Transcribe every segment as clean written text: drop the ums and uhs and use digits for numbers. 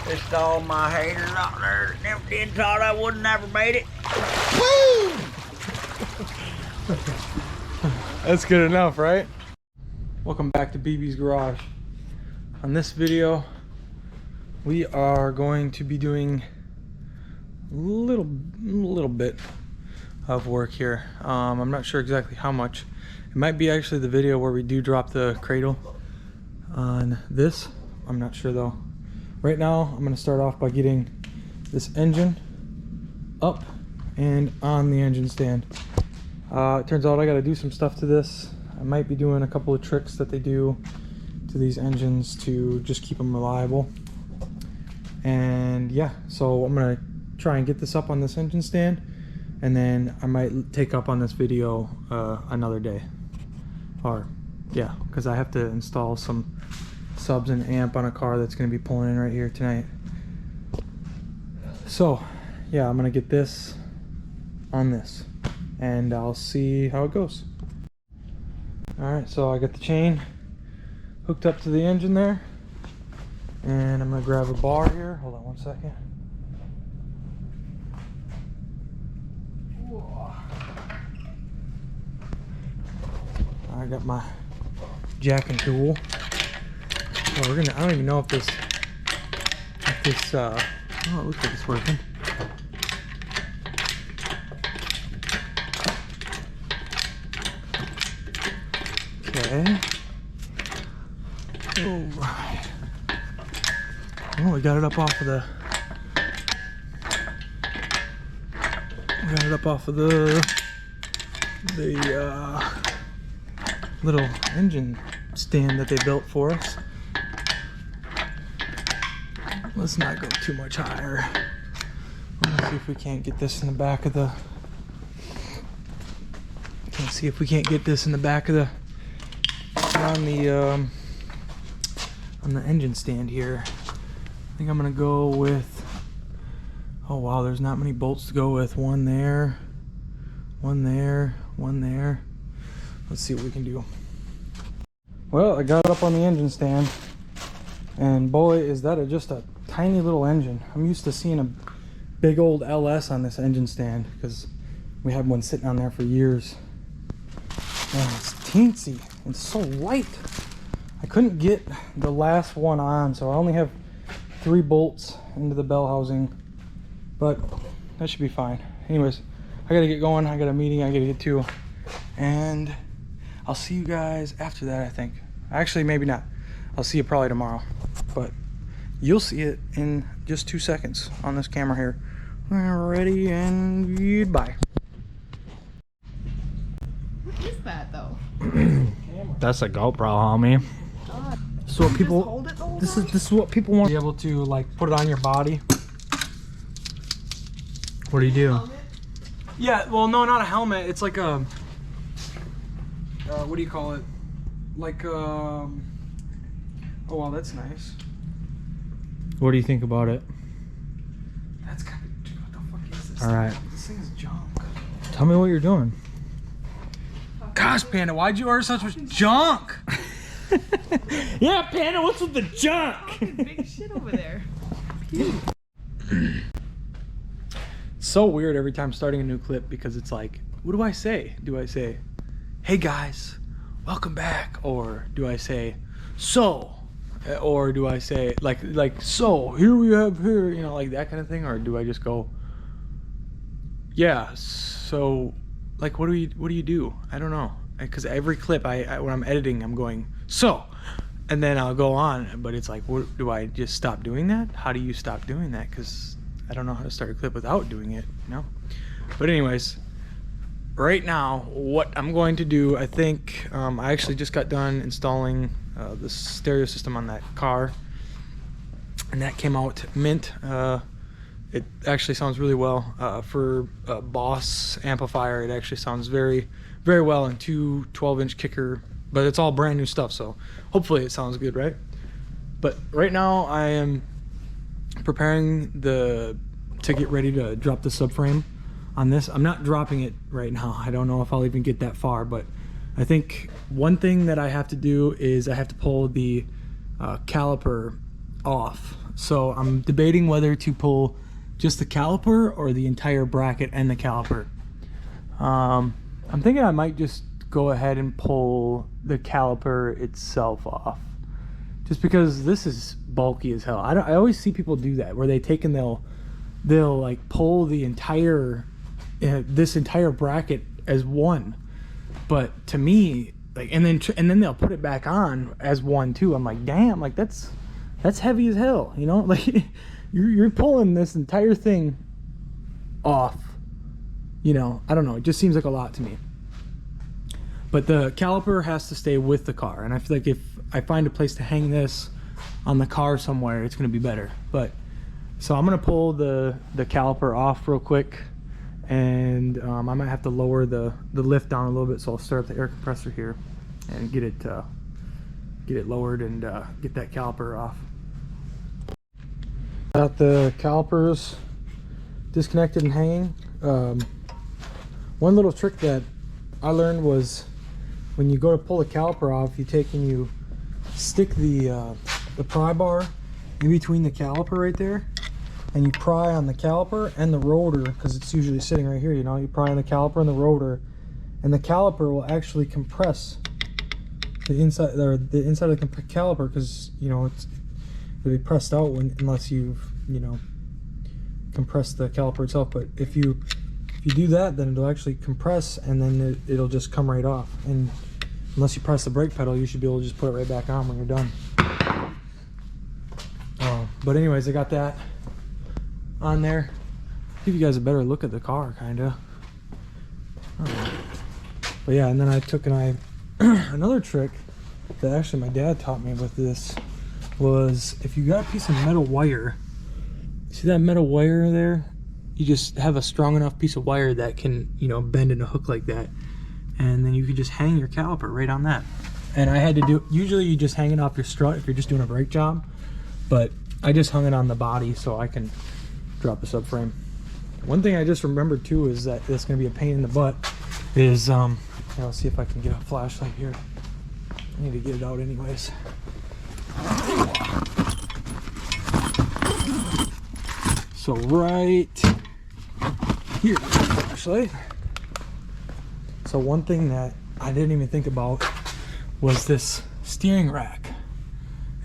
Just all my haters out there that never did thought I would never made it. Woo! That's good enough, right? Welcome back to BB's Garage. On this video, we are going to be doing a little bit of work here. I'm not sure exactly how much. It might be actually the video where we do drop the cradle on this. I'm not sure though. Right now, I'm going to start off by getting this engine up and on the engine stand. It turns out I got to do some stuff to this. I might be doing a couple of tricks that they do to these engines to just keep them reliable. And yeah, so I'm going to try and get this up on this engine stand, and then I might take up on this video another day. Or yeah, because I have to install some subs and amp on a car that's going to be pulling in right here tonight. So yeah, I'm going to get this on this and I'll see how it goes. Alright, so I got the chain hooked up to the engine there, and I'm going to grab a bar here. Hold on one second. Whoa. I got my jacking tool. Oh, I don't even know if this, oh, it looks like it's working. Okay. Alright. Oh, we got it up off of the, little engine stand that they built for us. Let's not go too much higher. Let's see if we can't get this in the back of the, on the engine stand here. I think I'm gonna go with, oh wow, there's not many bolts to go with. One there, one there, one there. Let's see what we can do. Well, I got it up on the engine stand, and boy, is that just a tiny little engine. I'm used to seeing a big old LS on this engine stand because we had one sitting on there for years. Man, it's teensy. It's so light. I couldn't get the last one on, so I only have 3 bolts into the bell housing, but that should be fine. Anyways, I gotta get going. I got a meeting I gotta get to, and I'll see you guys after that, I think. Actually, maybe not. I'll see you probably tomorrow, but you'll see it in just 2 seconds on this camera here. Ready, and goodbye. What is that though? That's a GoPro, homie. So what people, hold it the whole this time? is what people want to be able to like put it on your body. What do you do? Helmet? Yeah, well, no, not a helmet. It's like a, what do you call it? Like oh wow, that's nice. What do you think about it? That's kind of, dude, what the fuck is this? All right. This thing's junk. Tell me what you're doing. Gosh, Panda, why'd you order such junk? Yeah, Panda, what's with the junk? Big shit over there. So weird every time starting a new clip, because it's like, what do I say? Do I say, hey guys, welcome back? Or do I say, so? Or do I say, like so, here we have here, you know, like that kind of thing? Or do I just go, yeah, so, like, what do you do? I don't know. Because every clip, when I'm editing, I'm going, so, and then I'll go on, but it's like, what, do I just stop doing that? How do you stop doing that? Because I don't know how to start a clip without doing it, you know? But anyways, right now, what I'm going to do, I think, I actually just got done installing the stereo system on that car, and that came out mint. It actually sounds really well. For a Boss amplifier, it actually sounds very, very well in 2 12-inch kicker, but it's all brand new stuff, so hopefully it sounds good, right? But right now I am preparing to get ready to drop the subframe on this. I'm not dropping it right now. I don't know if I'll even get that far, but I think one thing that I have to do is I have to pull the caliper off. So I'm debating whether to pull just the caliper or the entire bracket and the caliper. I'm thinking I might just go ahead and pull the caliper itself off, just because this is bulky as hell. I always see people do that where they take and they'll like pull the entire this entire bracket as one, but to me, like, and then they'll put it back on as one too. I'm like, damn, like that's heavy as hell, you know? Like you're pulling this entire thing off, you know? I don't know, it just seems like a lot to me. But the caliper has to stay with the car, and I feel like if I find a place to hang this on the car somewhere, it's gonna be better. But so I'm gonna pull the caliper off real quick, and I might have to lower the lift down a little bit. So I'll start up the air compressor here and get it lowered and get that caliper off. Got the calipers disconnected and hanging. One little trick that I learned was when you go to pull the caliper off, you take and you stick the pry bar in between the caliper right there, and you pry on the caliper and the rotor, because it's usually sitting right here, you know. You pry on the caliper and the rotor, and the caliper will actually compress the inside, or the inside of the caliper, because, you know, it'll be pressed out unless you've, you know, compressed the caliper itself. But if you do that, then it'll actually compress, and then it'll just come right off. And unless you press the brake pedal, you should be able to just put it right back on when you're done. But anyways, I got that on there. Give you guys a better look at the car, kinda. But yeah, and then I took another trick that actually my dad taught me with this was, if you got a piece of metal wire, see that metal wire there? You just have a strong enough piece of wire that can, you know, bend in a hook like that, and then you can just hang your caliper right on that. And I had to do, usually you just hang it off your strut if you're just doing a brake job, but I just hung it on the body so I can drop the subframe. One thing I just remembered too is that it's going to be a pain in the butt is, I'll see if I can get a flashlight here. I need to get it out anyways. So right here, flashlight. So one thing that I didn't even think about was this steering rack,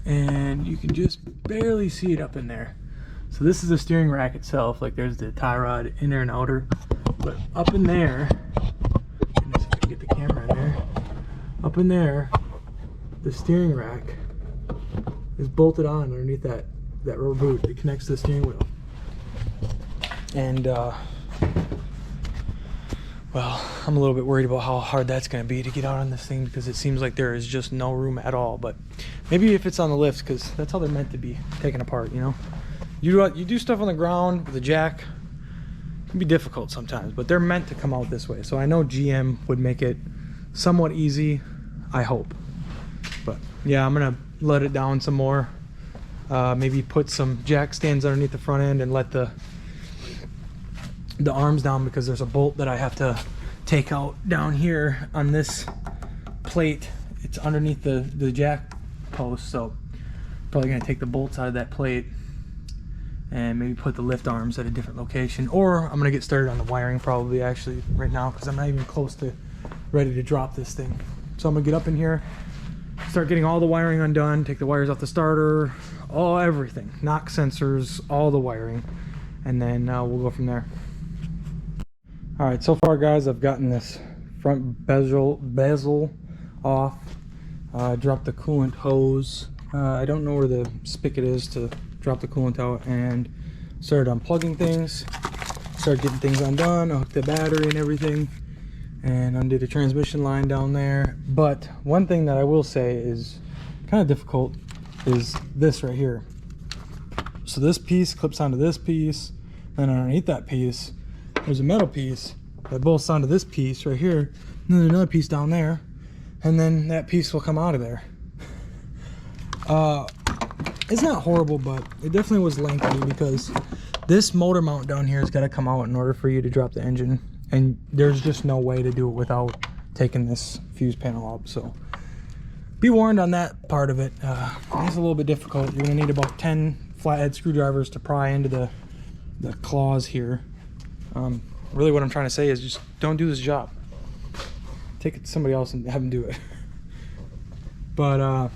and you can just barely see it up in there. So this is the steering rack itself. Like, there's the tie rod inner and outer, but up in there, goodness, if I can get the camera in there, up in there, the steering rack is bolted on underneath that rubber boot that connects to the steering wheel. And well, I'm a little bit worried about how hard that's going to be to get out on this thing, because it seems like there is just no room at all. But maybe if it's on the lifts, because that's how they're meant to be taken apart, you know. You do stuff on the ground with a jack, it can be difficult sometimes, but they're meant to come out this way. So I know GM would make it somewhat easy, I hope. But yeah, I'm gonna let it down some more. Maybe put some jack stands underneath the front end and let the arms down, because there's a bolt that I have to take out down here on this plate. It's underneath the jack post, so probably gonna take the bolts out of that plate and maybe put the lift arms at a different location. Or I'm gonna get started on the wiring probably actually right now, because I'm not even close to ready to drop this thing. So I'm gonna get up in here, start getting all the wiring undone, take the wires off the starter, everything, knock sensors, all the wiring, and then we'll go from there. All right, so far guys, I've gotten this front bezel off. Dropped the coolant hose. I don't know where the spigot is to drop the coolant out, and started unplugging things, started getting things undone. I hooked the battery and everything, and undid the transmission line down there. But one thing that I will say is kind of difficult is this right here. So this piece clips onto this piece, and underneath that piece there's a metal piece that bolts onto this piece right here, and then another piece down there, and then that piece will come out of there. It's not horrible, but it definitely was lengthy, because this motor mount down here has got to come out in order for you to drop the engine, and there's just no way to do it without taking this fuse panel up. So be warned on that part of it. It's a little bit difficult. You're gonna need about 10 flathead screwdrivers to pry into the claws here. Really what I'm trying to say is just don't do this job. Take it to somebody else and have them do it. But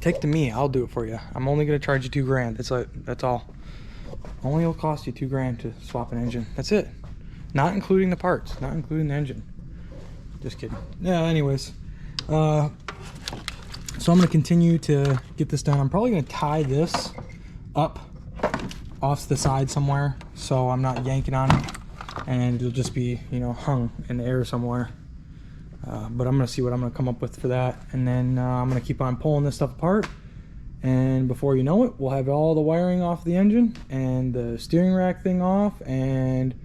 take it to me, I'll do it for you. I'm only gonna charge you $2,000. That's all. Only will cost you $2,000 to swap an engine. That's it. Not including the parts, not including the engine. Just kidding. Yeah, anyways. So I'm gonna continue to get this done. I'm probably gonna tie this up off the side somewhere so I'm not yanking on it, and it'll just be, you know, hung in the air somewhere. But I'm gonna see what I'm gonna come up with for that, and then I'm gonna keep on pulling this stuff apart, and before you know it, we'll have all the wiring off the engine and the steering rack thing off, and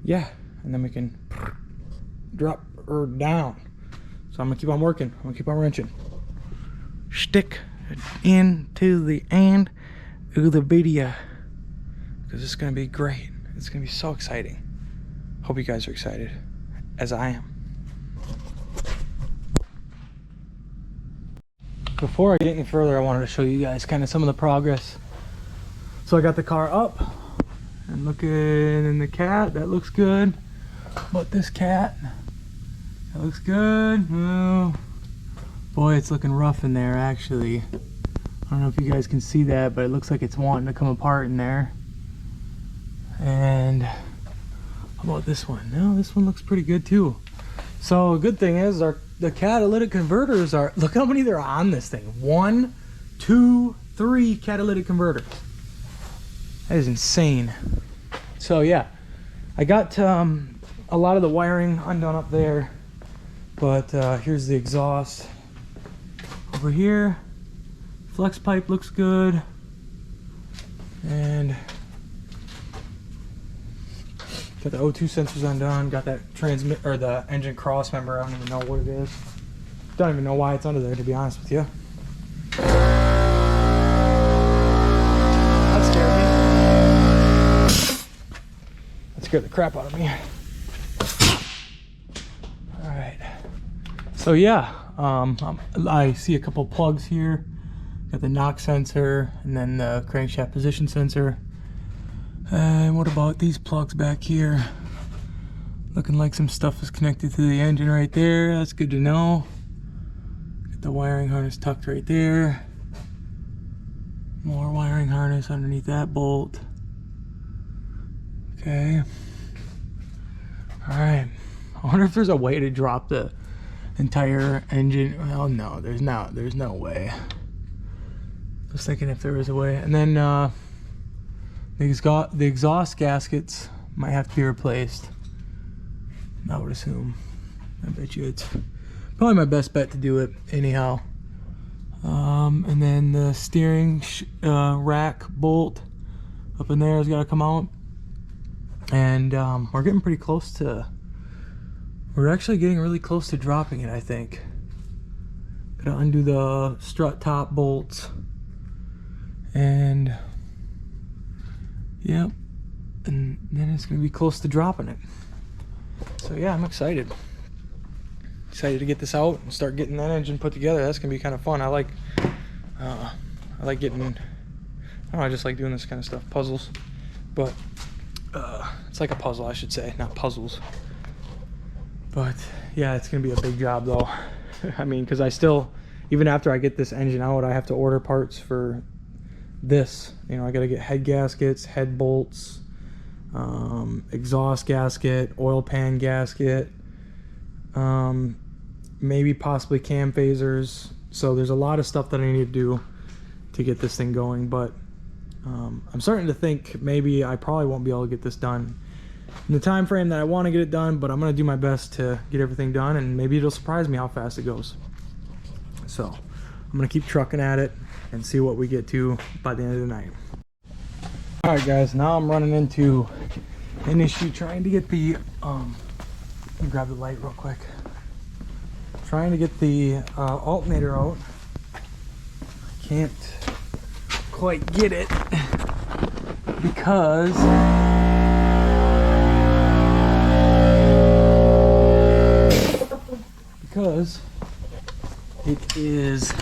yeah, and then we can drop her down. So I'm gonna keep on working. I'm gonna keep on wrenching. Stick into the end of the video because it's gonna be great. It's gonna be so exciting. Hope you guys are excited, as I am. Before I get any further, I wanted to show you guys kind of some of the progress. So I got the car up and looking in the cat, that looks good. But this cat, that looks good. Oh, boy, it's looking rough in there actually. I don't know if you guys can see that, but it looks like it's wanting to come apart in there. And how about this one? No, this one looks pretty good too. So a good thing is the catalytic converters are, look how many there are on this thing. 1, 2, 3 catalytic converters. That is insane. So yeah, I got a lot of the wiring undone up there, but here's the exhaust over here. Flex pipe looks good, and got the O2 sensors undone. Got that transmit or the engine cross member. I don't even know what it is. Don't even know why it's under there, to be honest with you. That scared me. That scared the crap out of me. All right. So yeah, I see a couple plugs here. Got the knock sensor and then the crankshaft position sensor. And what about these plugs back here? Looking like some stuff is connected to the engine right there. That's good to know. Got the wiring harness tucked right there. More wiring harness underneath that bolt. Okay. All right. I wonder if there's a way to drop the entire engine. Well, no, there's no way. Just thinking if there was a way. And then the exhaust gaskets might have to be replaced, I would assume. I bet you it's probably my best bet to do it anyhow. And then the steering rack bolt up in there has got to come out. And we're getting pretty close to, we're actually getting really close to dropping it, I think. Gotta undo the strut top bolts. And yep, and then it's gonna be close to dropping it. So yeah, I'm excited to get this out and start getting that engine put together. That's gonna be kind of fun. I like getting, I don't know, I just like doing this kind of stuff, puzzles. But it's like a puzzle, I should say, not puzzles. But yeah, it's gonna be a big job though. I mean, because I still, even after I get this engine out, I have to order parts for this. You know, I gotta get head gaskets, head bolts, exhaust gasket, oil pan gasket, maybe possibly cam phasers. So there's a lot of stuff that I need to do to get this thing going, but I'm starting to think maybe I probably won't be able to get this done in the time frame that I want to get it done, but I'm gonna do my best to get everything done, and maybe it'll surprise me how fast it goes. So I'm gonna keep trucking at it and see what we get to by the end of the night. All right guys, now I'm running into an issue trying to get the let me grab the light real quick. Trying to get the alternator out. Can't quite get it because it is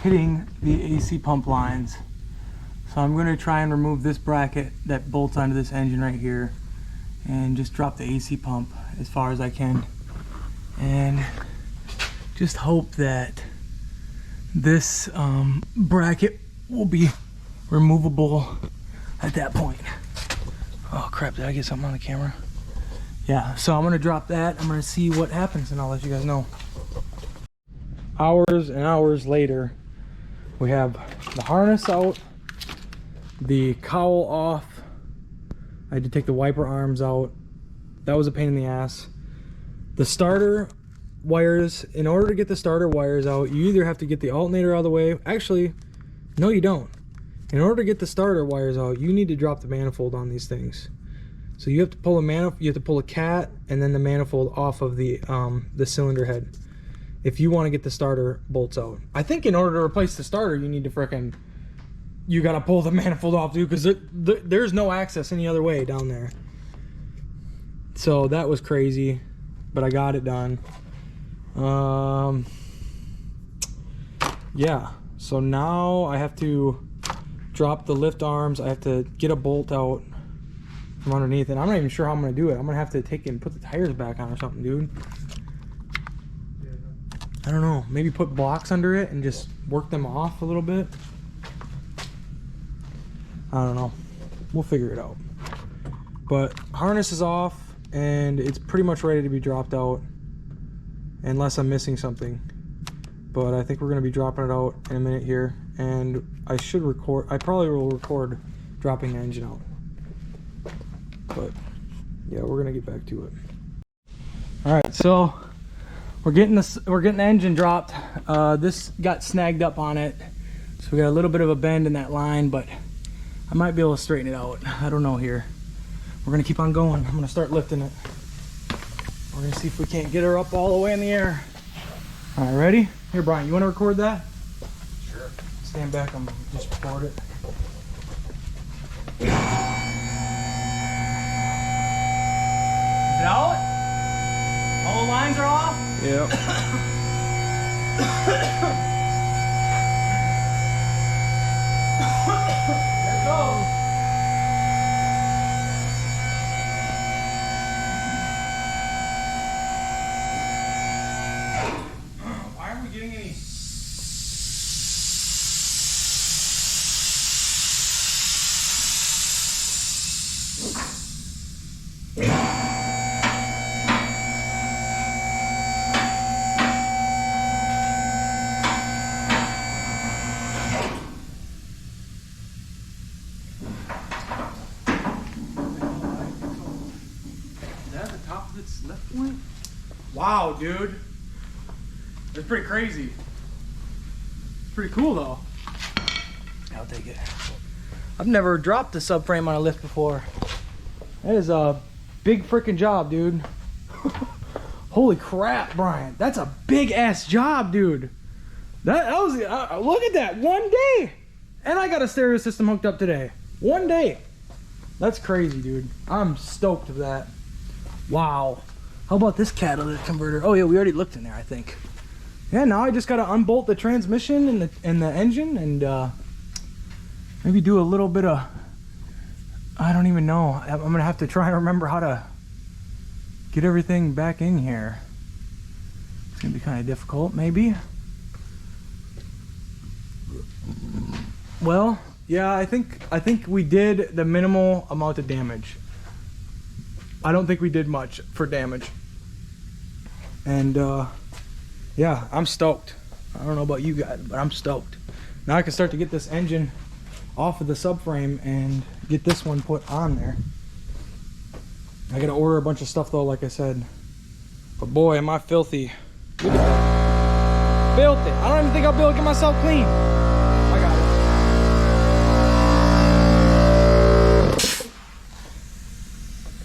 hitting the AC pump lines. So I'm going to try and remove this bracket that bolts onto this engine right here and just drop the AC pump as far as I can, and just hope that this bracket will be removable at that point. Oh crap, did I get something on the camera? Yeah, so I'm gonna drop that. I'm gonna see what happens and I'll let you guys know. Hours and hours later, we have the harness out, the cowl off. I had to take the wiper arms out. That was a pain in the ass. The starter wires, in order to get the starter wires out, you either have to get the alternator out of the way. Actually, no you don't. In order to get the starter wires out, you need to drop the manifold on these things. So you have to pull a cat and then the manifold off of the cylinder head if you want to get the starter bolts out. I think in order to replace the starter, you need to you gotta pull the manifold off too, because there's no access any other way down there. So that was crazy, but I got it done. Yeah, so now I have to drop the lift arms. I have to get a bolt out from underneath, and I'm not even sure how I'm gonna do it. I'm gonna have to take it and put the tires back on or something, dude. I don't know, maybe put blocks under it and just work them off a little bit. I don't know, we'll figure it out. But harness is off and it's pretty much ready to be dropped out, unless I'm missing something. But I think we're gonna be dropping it out in a minute here, and I probably will record dropping the engine out. But yeah, we're gonna get back to it. All right, so we're getting the engine dropped. This got snagged up on it, so we got a little bit of a bend in that line, but I might be able to straighten it out. I don't know here. We're gonna keep on going. I'm gonna start lifting it. We're gonna see if we can't get her up all the way in the air. All right, ready? Here, Brian, you wanna record that? Sure. Stand back, I'm just record it. Is it out? All the lines are off? Yep. There it goes. Why aren't we getting any? Left point? Wow, dude. That's pretty crazy. It's pretty cool though. I'll take it. I've never dropped a subframe on a lift before. That is a big freaking job, dude. Holy crap, Brian. That's a big ass job, dude. That was look at that, 1 day. And I got a stereo system hooked up today. 1 day. That's crazy, dude. I'm stoked with that. Wow. How about this catalytic converter? Oh yeah, we already looked in there, I think. Yeah, now I just gotta unbolt the transmission and the engine and maybe do a little bit of, I don't even know. I'm gonna have to try and remember how to get everything back in here. It's gonna be kind of difficult, maybe. Well, yeah, I think we did the minimal amount of damage. I don't think we did much for damage. And yeah, I'm stoked. I don't know about you guys, but I'm stoked. Now I can start to get this engine off of the subframe and get this one put on there. I gotta order a bunch of stuff though, like I said. But boy, am I filthy. Look at that. Filthy. I don't even think I'll be able to get myself clean. I got it.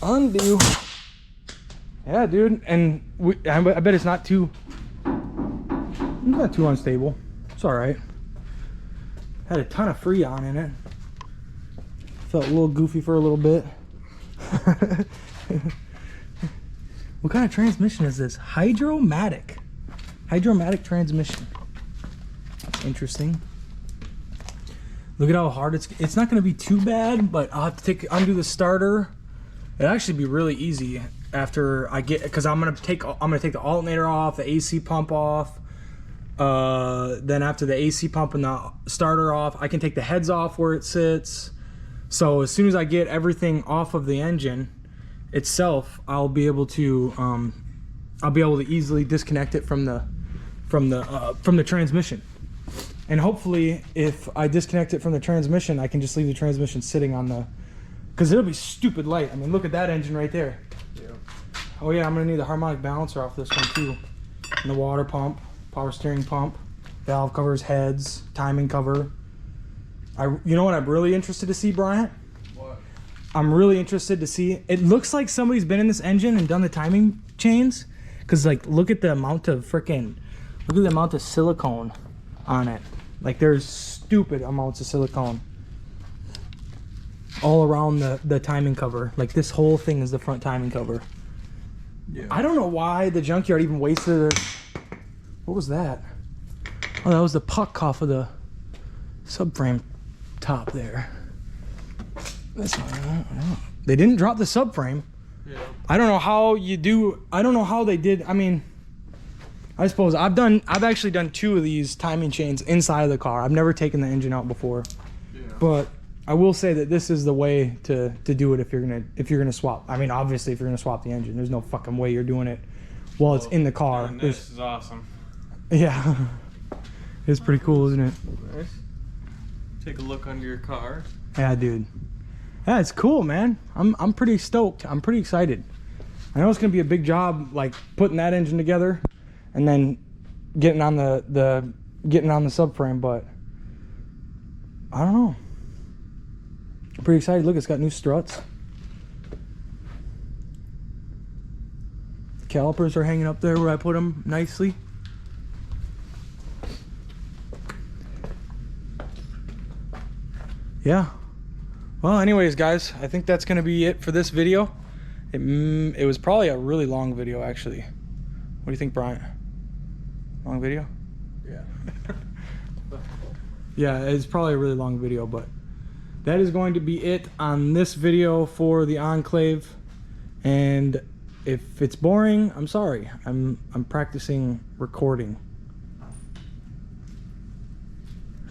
Undo. Yeah, dude, and I bet it's not too unstable. It's all right. Had a ton of Freon in it. Felt a little goofy for a little bit. What kind of transmission is this? Hydromatic. Hydromatic transmission. That's interesting. Look at how hard it's not going to be too bad, but I'll have to undo the starter. It'll actually be really easy after I get, because I'm gonna take the alternator off, the AC pump off. Then after the AC pump and the starter off, I can take the heads off where it sits. So as soon as I get everything off of the engine itself, I'll be able to easily disconnect it from the transmission. And hopefully, if I disconnect it from the transmission, I can just leave the transmission sitting on the, because it'll be stupid light. I mean, look at that engine right there. Yeah. Oh yeah, I'm gonna need the harmonic balancer off this one too. And the water pump, power steering pump, valve covers, heads, timing cover. You know what I'm really interested to see, Bryant? What? I'm really interested to see. It looks like somebody's been in this engine and done the timing chains, because like look at the amount of silicone on it. Like there's stupid amounts of silicone all around the timing cover. Like this whole thing is the front timing cover. Yeah. I don't know why the junkyard even wasted it. What was that? Oh, that was the puck off of the subframe top there. This one, they didn't drop the subframe. Yeah. I don't know how you do. I don't know how they did. I mean, I suppose I've actually done 2 of these timing chains inside of the car. I've never taken the engine out before. Yeah. But I will say that this is the way to do it if you're gonna swap. I mean, obviously if you're gonna swap the engine, there's no fucking way you're doing it while it's in the car. This is awesome. Yeah. It's pretty cool, isn't it? Nice. Take a look under your car. Yeah, dude. Yeah, it's cool, man. I'm pretty stoked. I'm pretty excited. I know it's gonna be a big job, like putting that engine together and then getting on the subframe, but I don't know. I'm pretty excited. Look, it's got new struts. The calipers are hanging up there where I put them nicely. Yeah. Well, anyways, guys, I think that's gonna be it for this video. It was probably a really long video, actually. What do you think, Bryant? Long video? Yeah. Yeah, it's probably a really long video, but that is going to be it on this video for the Enclave. And if it's boring, I'm sorry. I'm practicing recording.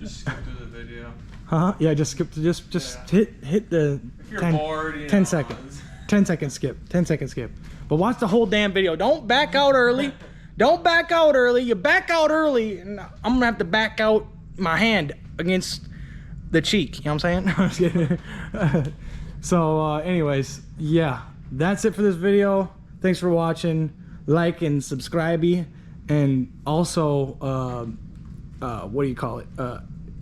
Just skip to the video. Huh? Yeah, just skip. Just yeah. hit the if you're bored, you 10 know, seconds. 10 second skip. 10 second skip. But watch the whole damn video. Don't back out early. Don't back out early. You back out early, and I'm gonna have to back out my hand against the cheek. You know what I'm saying? So, anyways, yeah, that's it for this video. Thanks for watching. Like and subscribe, and also, what do you call it?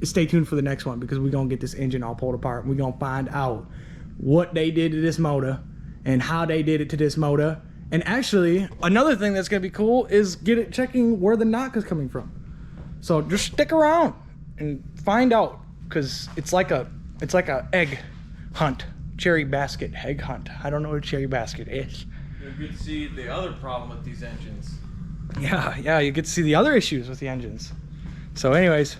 Stay tuned for the next one, because we're gonna get this engine all pulled apart. We're gonna find out what they did to this motor and how they did it to this motor. And actually, another thing that's gonna be cool is checking where the knock is coming from. So just stick around and find out, because it's like a egg hunt, cherry basket egg hunt. I don't know what a cherry basket is. You can see the other problem with these engines. Yeah, you get to see the other issues with the engines. So anyways,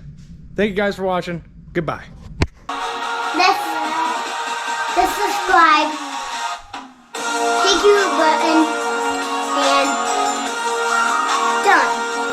thank you guys for watching. Goodbye. Let's subscribe. Thank you button and